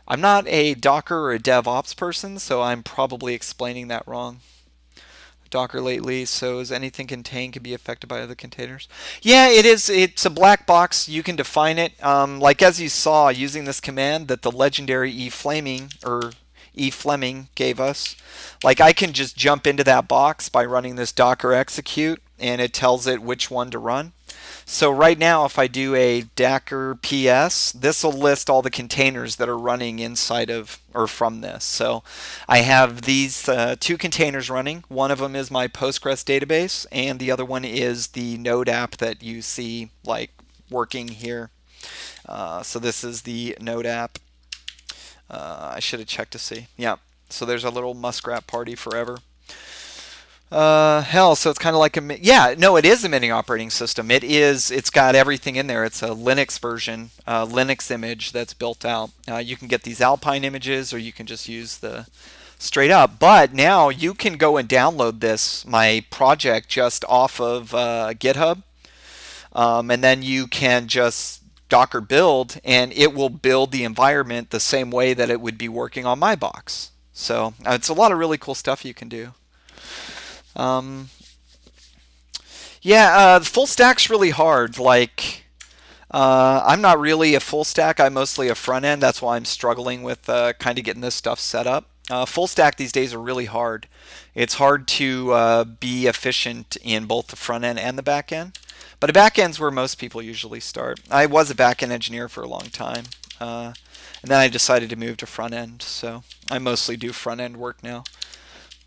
I'm not a Docker or a DevOps person, so I'm probably explaining that wrong. Docker lately, so is anything contained can be affected by other containers? Yeah, it is. It's a black box. You can define it. Like as you saw using this command that the legendary E. Fleming gave us. Like I can just jump into that box by running this docker execute, and it tells it which one to run. So right now, if I do a docker ps, this will list all the containers that are running inside of or from this. So I have these two containers running. One of them is my Postgres database, and the other one is the Node app that you see like working here. So this is the Node app. I should have checked to see. Yeah. So there's a little muskrat party forever. Hell, so it's kind of like it is a mini operating system. It's got everything in there. It's a Linux version, Linux image that's built out. You can get these Alpine images, or you can just use the straight up. But now you can go and download my project just off of GitHub, and then you can just Docker build, and it will build the environment the same way that it would be working on my box. So it's a lot of really cool stuff you can do. Full stack's really hard. Like, I'm not really a full stack. I'm mostly a front end. That's why I'm struggling with kind of getting this stuff set up. Full stack these days are really hard. It's hard to be efficient in both the front end and the back end. But a back end's where most people usually start. I was a back end engineer for a long time. And then I decided to move to front end. So I mostly do front end work now.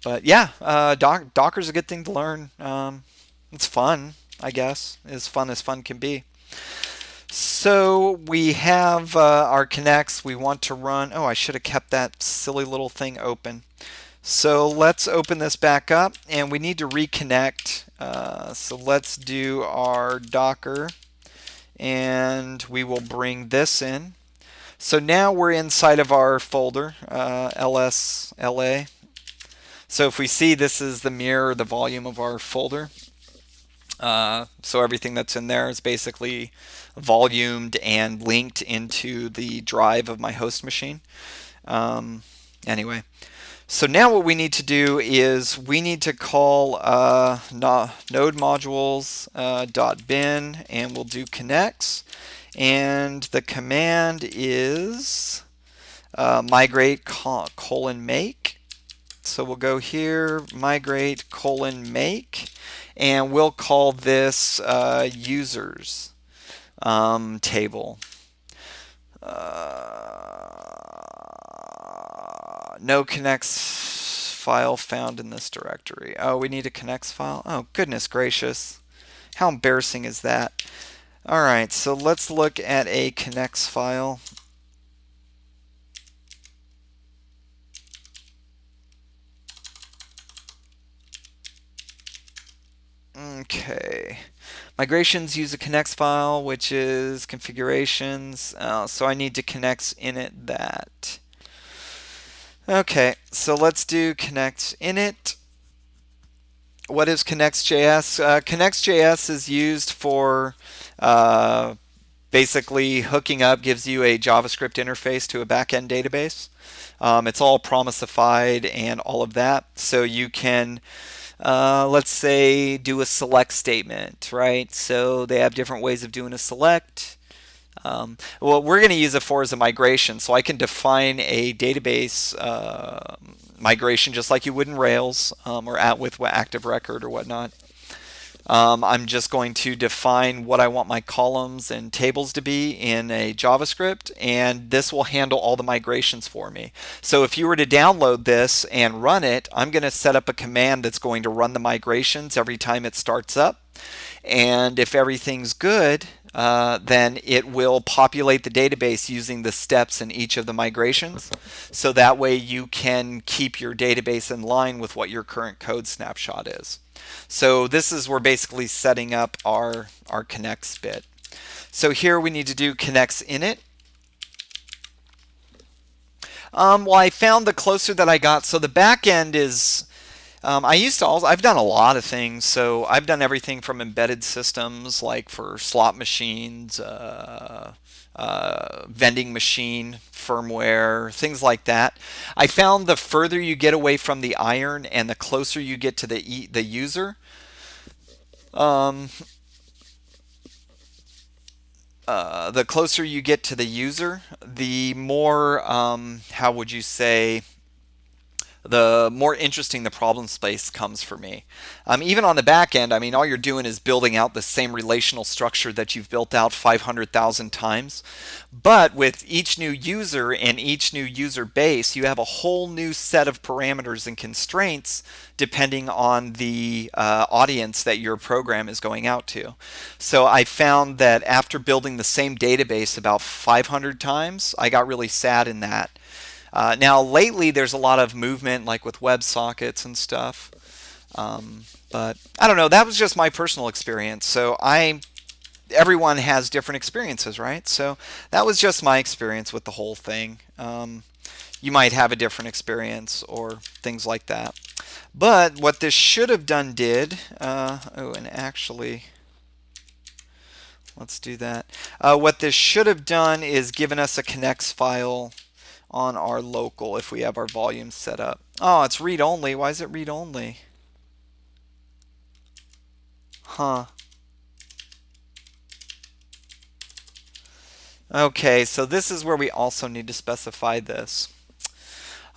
But yeah, Docker's a good thing to learn. It's fun, I guess. As fun can be. So we have our knex. We want to run. Oh, I should have kept that silly little thing open. So let's open this back up, and we need to reconnect. So let's do our Docker, and we will bring this in. So now we're inside of our folder, lsla. So if we see, this is the mirror, the volume of our folder. So everything that's in there is basically volumed and linked into the drive of my host machine. Anyway, so now what we need to do is we need to call node modules .bin, and we'll do knex, and the command is migrate :make. So we'll go here, migrate :make, and we'll call this users table. No knex file found in this directory. Oh, we need a knex file? Oh, goodness gracious. How embarrassing is that? All right, so let's look at a knex file. Okay. Migrations use a knex file, which is configurations. So I need to knex init that. Okay, so let's do knex init. What is knex.js? Knex.js is used for basically hooking up, gives you a JavaScript interface to a backend database. It's all promisified and all of that. So you can, let's say, do a select statement, right? So they have different ways of doing a select. What we're going to use it for is a migration. So I can define a database migration just like you would in Rails or with Active Record or whatnot. I'm just going to define what I want my columns and tables to be in a JavaScript, and this will handle all the migrations for me. So if you were to download this and run it, I'm going to set up a command that's going to run the migrations every time it starts up. And if everything's good, then it will populate the database using the steps in each of the migrations. So that way you can keep your database in line with what your current code snapshot is. So this is, we're basically setting up our knex bit. So here we need to do knex init. Well, I found the closer that I got. So the back end is, I've done a lot of things. So I've done everything from embedded systems, like for slot machines, vending machine firmware, things like that. I found the further you get away from the iron and the closer you get to the user, the closer you get to the user, the more, how would you say, the more interesting the problem space comes for me. Even on the back end, I mean, all you're doing is building out the same relational structure that you've built out 500,000 times. But with each new user and each new user base, you have a whole new set of parameters and constraints depending on the audience that your program is going out to. So I found that after building the same database about 500 times, I got really sad in that. Now, lately, there's a lot of movement, like with WebSockets and stuff. But I don't know. That was just my personal experience. So everyone has different experiences, right? So that was just my experience with the whole thing. You might have a different experience or things like that. But what this should have done and actually, let's do that. What this should have done is given us a knex file on our local if we have our volume set up. Oh, it's read-only. Why is it read-only? Huh. Okay, so this is where we also need to specify this.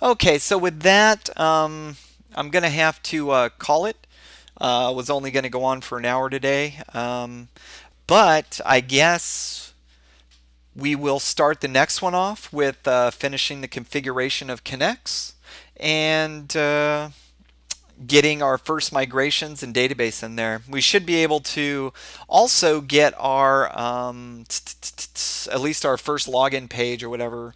Okay, so with that, I'm going to have to call it. Was only going to go on for an hour today. But I guess we will start the next one off with finishing the configuration of knex. And getting our first migrations and database in there. We should be able to also get our at least our first login page or whatever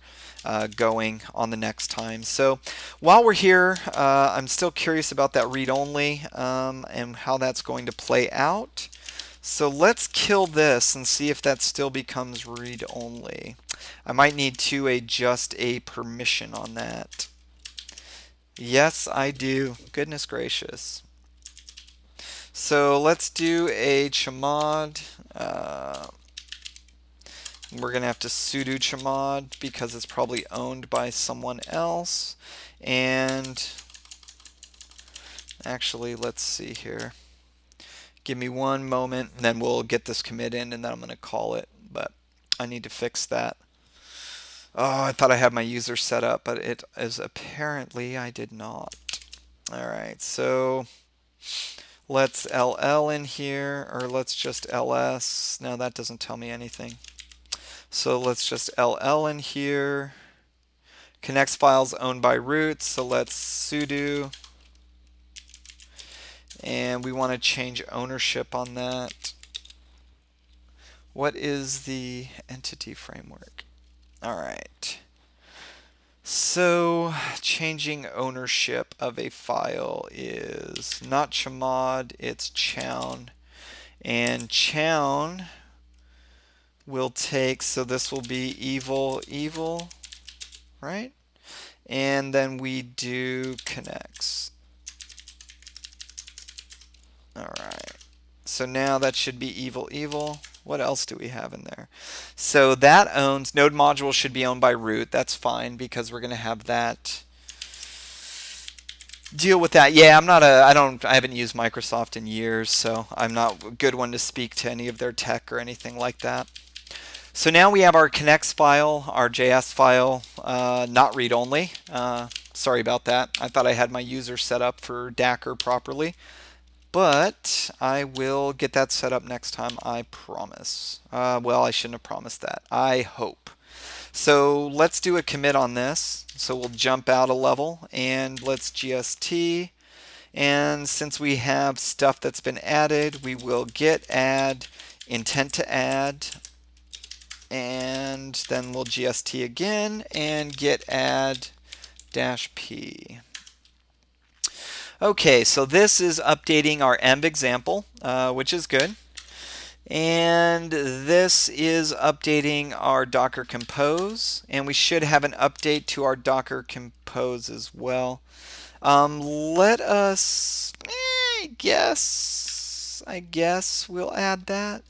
going on the next time. So while we're here, I'm still curious about that read-only and how that's going to play out. So let's kill this and see if that still becomes read-only. I might need to adjust a permission on that. Yes, I do. Goodness gracious. So let's do a chmod. We're going to have to sudo chmod because it's probably owned by someone else. And actually, let's see here. Give me one moment, and then we'll get this commit in, and then I'm going to call it. But I need to fix that. Oh, I thought I had my user set up, but it is apparently I did not. All right, so let's LL in here, or let's just LS. No, that doesn't tell me anything. So let's just LL in here. Knex files owned by root, so let's sudo. And we want to change ownership on that. What is the entity framework? All right. So changing ownership of a file is not chmod, it's chown. And chown will take, so this will be evil, right? And then we do knex. All right. So now that should be evil. What else do we have in there? So that owns, node module should be owned by root. That's fine because we're going to have that deal with that. Yeah, I haven't used Microsoft in years, so I'm not a good one to speak to any of their tech or anything like that. So now we have our knex file, our JS file, not read-only. Sorry about that. I thought I had my user set up for Docker properly. But I will get that set up next time, I promise. Well, I shouldn't have promised that. I hope. So let's do a commit on this. So we'll jump out a level and let's GST. And since we have stuff that's been added, we will git add, intent to add, and then we'll GST again and git add -p. Okay, so this is updating our emb example, which is good. And this is updating our Docker Compose, and we should have an update to our Docker Compose as well. Let us, I guess we'll add that.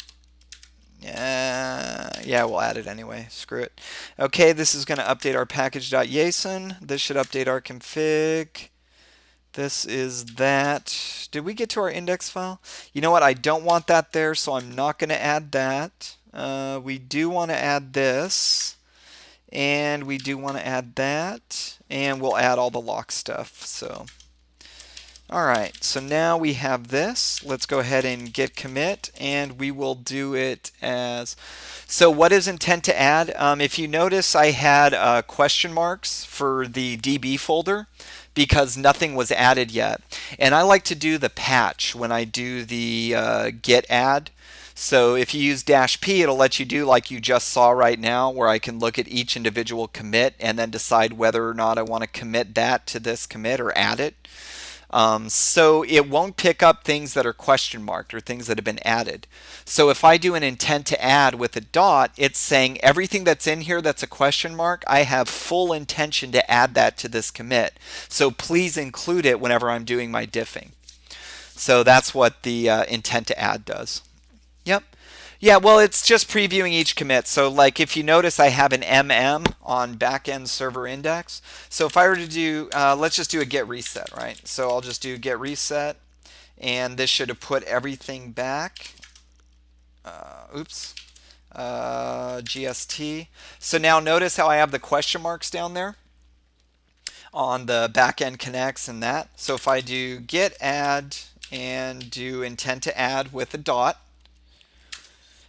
Yeah, we'll add it anyway. Screw it. Okay, this is going to update our package.json. This should update our config. This is that. Did we get to our index file? You know what? I don't want that there, so I'm not going to add that. We do want to add this. And we do want to add that. And we'll add all the lock stuff. So, all right. So now we have this. Let's go ahead and git commit. And we will do it as... So what is intent to add? If you notice, I had question marks for the DB folder, because nothing was added yet. And I like to do the patch when I do the git add. So if you use -p, it'll let you do like you just saw right now, where I can look at each individual commit and then decide whether or not I want to commit that to this commit or add it. So it won't pick up things that are question marked or things that have been added. So if I do an intent to add with a dot, it's saying everything that's in here that's a question mark, I have full intention to add that to this commit. So please include it whenever I'm doing my diffing. So that's what the intent to add does. Yep. Yeah, well, it's just previewing each commit. So like if you notice, I have an on backend server index. So if I were to do, let's just do a get reset, right? So I'll just do get reset, and this should have put everything back. GST. So now notice how I have the question marks down there on the backend knex and that. So if I do git add and do intent to add with a dot,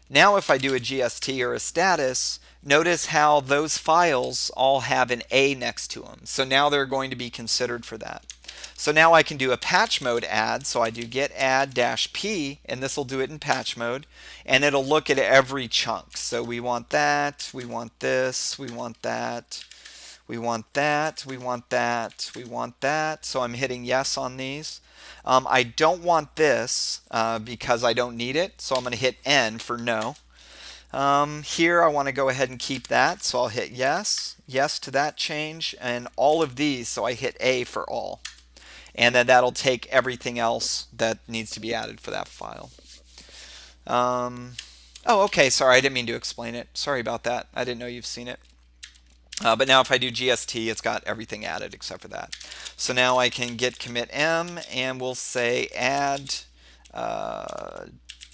now if I do a GST or a status, notice how those files all have an A next to them. So now they're going to be considered for that. So now I can do a patch mode add. So I do get add dash p, and this will do it in patch mode, and it'll look at every chunk. So we want that, we want this, we want that, we want that, we want that, we want that. So I'm hitting yes on these. I don't want this because I don't need it, so I'm going to hit N for no. Here I want to go ahead and keep that, so I'll hit yes, yes to that change, and all of these, so I hit A for all. And then that'll take everything else that needs to be added for that file. Oh, okay, sorry, I didn't mean to explain it. Sorry about that. I didn't know you've seen it. But now if I do GST, it's got everything added except for that. So now I can git commit M, and we'll say add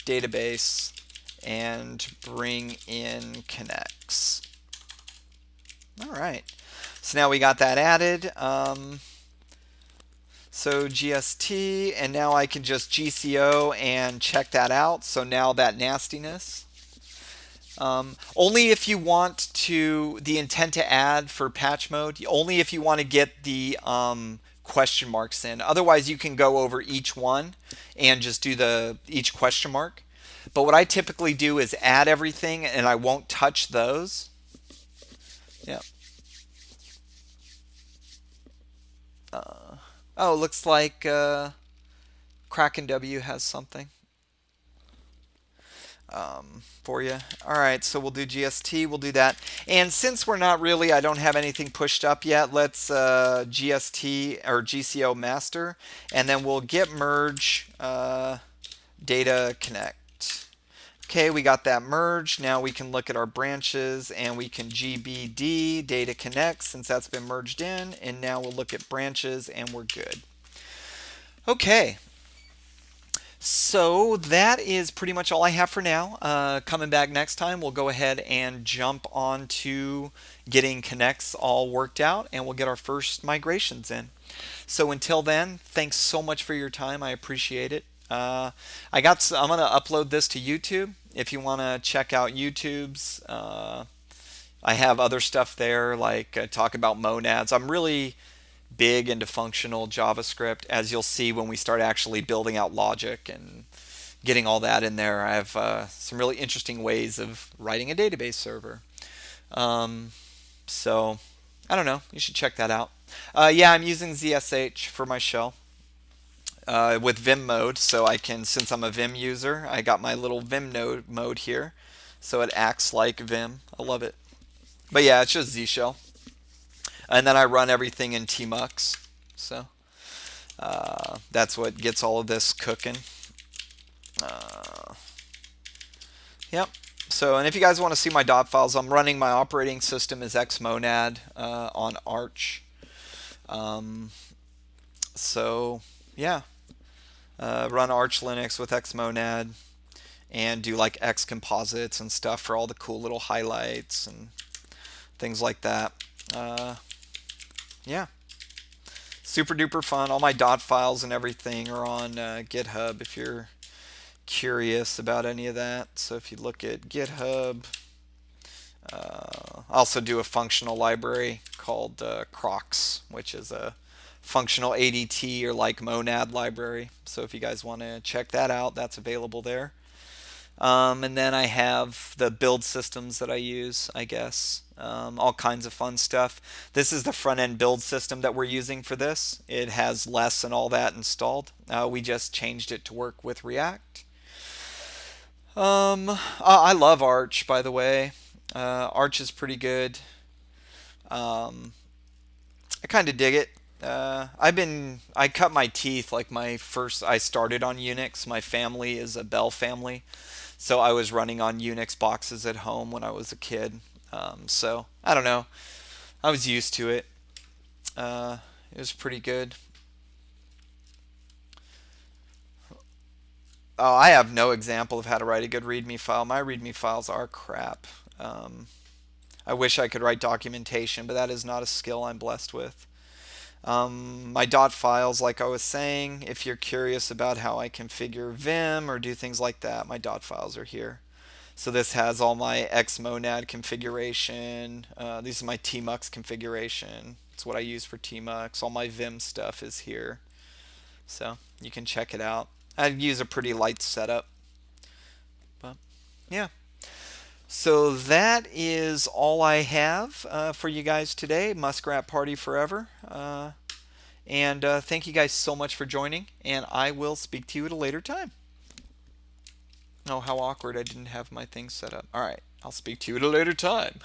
database and bring in knex. All right. So now we got that added. So GST, and now I can just GCO and check that out. So now that nastiness. Only if you want to, the intent to add for patch mode, only if you want to get the question marks in. Otherwise, you can go over each one and just do each question mark. But what I typically do is add everything, and I won't touch those. Yeah. Oh, looks like Kraken W has something for you. All right, so we'll do GST, we'll do that. And since we're not really, I don't have anything pushed up yet, let's GST or GCO master, and then we'll git merge data connect. Okay, we got that merged. Now we can look at our branches, and we can GBD data connect since that's been merged in, and now we'll look at branches, and we're good. Okay. So that is pretty much all I have for now. Coming back next time, we'll go ahead and jump on to getting knex all worked out, and we'll get our first migrations in. So until then, thanks so much for your time. I appreciate it. I'm going to upload this to YouTube. If you want to check out YouTube's, I have other stuff there, like talk about monads. I'm really big into functional JavaScript, as you'll see when we start actually building out logic and getting all that in there. I have some really interesting ways of writing a database server. So I don't know, you should check that out. Yeah, I'm using ZSH for my shell with Vim mode, so I can, since I'm a Vim user, I got my little Vim node mode here, so it acts like Vim. I love it. But yeah, it's just Z shell. And then I run everything in tmux. So that's what gets all of this cooking. Yep. So, and if you guys want to see my dot files, I'm running my operating system as xmonad on Arch. So, yeah. Run Arch Linux with xmonad and do like X composites and stuff for all the cool little highlights and things like that. Yeah, super duper fun. All my dot files and everything are on GitHub if you're curious about any of that. So if you look at GitHub, I also do a functional library called Crocs, which is a functional ADT or like monad library. So if you guys want to check that out, that's available there. And then I have the build systems that I use, I guess. All kinds of fun stuff. This is the front-end build system that we're using for this. It has less and all that installed. We just changed it to work with React. I love Arch, by the way. Arch is pretty good. I kind of dig it. I cut my teeth like I started on Unix. My family is a Bell family. So I was running on Unix boxes at home when I was a kid. So I don't know. I was used to it. It was pretty good. Oh, I have no example of how to write a good README file. My README files are crap. I wish I could write documentation, but that is not a skill I'm blessed with. My dot files, like I was saying, if you're curious about how I configure Vim or do things like that, my dot files are here. So this has all my xmonad configuration. These are my tmux configuration. It's what I use for tmux. All my Vim stuff is here. So you can check it out. I'd use a pretty light setup. But yeah. So that is all I have for you guys today. Muskrat Party Forever. And thank you guys so much for joining. And I will speak to you at a later time. Oh, how awkward. I didn't have my thing set up. All right. I'll speak to you at a later time.